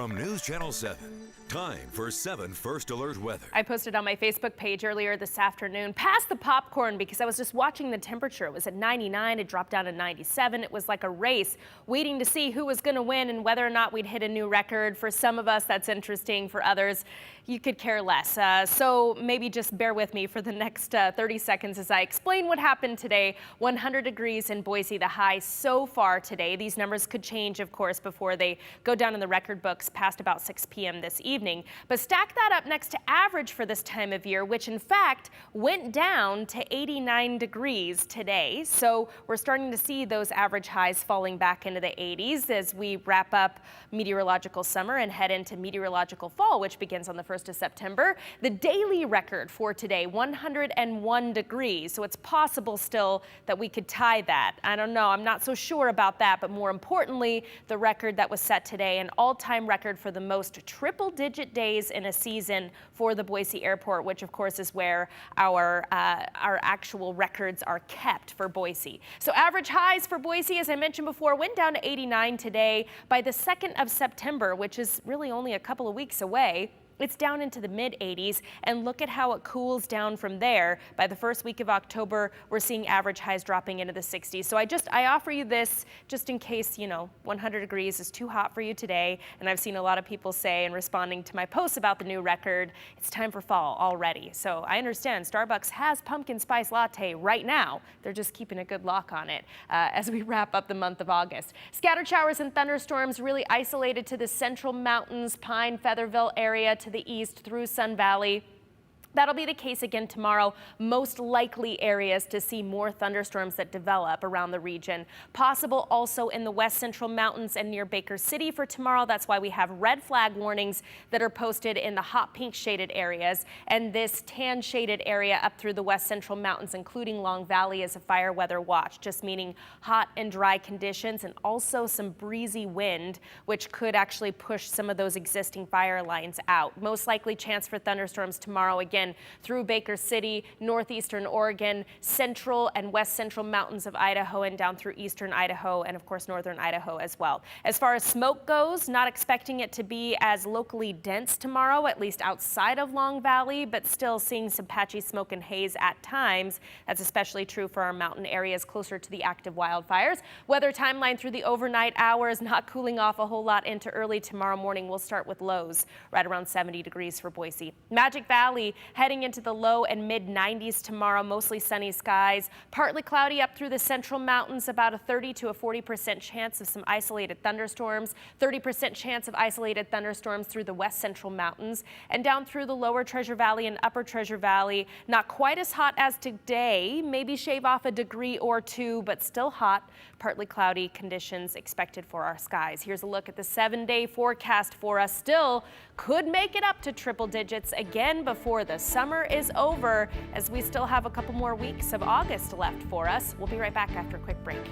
From News Channel 7, time for 7 First Alert weather. I posted on my Facebook page earlier this afternoon, past the popcorn, because I was just watching the temperature. It was at 99, it dropped down to 97. It was like a race, waiting to see who was going to win and whether or not we'd hit a new record. For some of us, that's interesting. For others, you could care less. So maybe just bear with me for the next 30 seconds as I explain what happened today. 100 degrees in Boise, the high so far today. These numbers could change, of course, before they go down in the record books past about 6 p.m. this evening. But stack that up next to average for this time of year, which in fact went down to 89 degrees today. So we're starting to see those average highs falling back into the 80s as we wrap up meteorological summer and head into meteorological fall, which begins on the 1st of September. The daily record for today, 101 degrees. So it's possible still that we could tie that. I don't know. I'm not so sure about that. But more importantly, the record that was set today, an all-time record for the most triple-digit days in a season for the Boise airport, which of course is where our actual records are kept for Boise. So average highs for Boise, as I mentioned before, went down to 89 today. By the 2nd of September, which is really only a couple of weeks away, it's down into the mid-80s, and look at how it cools down from there. By the first week of October, we're seeing average highs dropping into the 60s. So I offer you this just in case, 100 degrees is too hot for you today. And I've seen a lot of people say, in responding to my posts about the new record, it's time for fall already. So I understand Starbucks has pumpkin spice latte right now. They're just keeping a good lock on it as we wrap up the month of August. Scattered showers and thunderstorms really isolated to the central mountains, Pine, Featherville area, to the east through Sun Valley. That'll be the case again tomorrow. Most likely areas to see more thunderstorms that develop around the region. Possible also in the west central mountains and near Baker City for tomorrow. That's why we have red flag warnings that are posted in the hot pink shaded areas. And this tan shaded area up through the west central mountains, including Long Valley, is a fire weather watch, just meaning hot and dry conditions and also some breezy wind, which could actually push some of those existing fire lines out. Most likely chance for thunderstorms tomorrow again through Baker City, northeastern Oregon, central and west central mountains of Idaho, and down through eastern Idaho and of course northern Idaho as well. As far as smoke goes, not expecting it to be as locally dense tomorrow, at least outside of Long Valley, but still seeing some patchy smoke and haze at times. That's especially true for our mountain areas closer to the active wildfires. Weather timeline through the overnight hours, not cooling off a whole lot into early tomorrow morning. We'll start with lows right around 70 degrees for Boise. Magic Valley heading into the low and mid 90s tomorrow, mostly sunny skies. Partly cloudy up through the central mountains, about a 30 to a 40% chance of some isolated thunderstorms, 30% chance of isolated thunderstorms through the west central mountains, and down through the lower Treasure Valley and upper Treasure Valley. Not quite as hot as today, maybe shave off a degree or two, but still hot. Partly cloudy conditions expected for our skies. Here's a look at the 7-day forecast for us. Still could make it up to triple digits again before the summer is over, as we still have a couple more weeks of August left for us. We'll be right back after a quick break.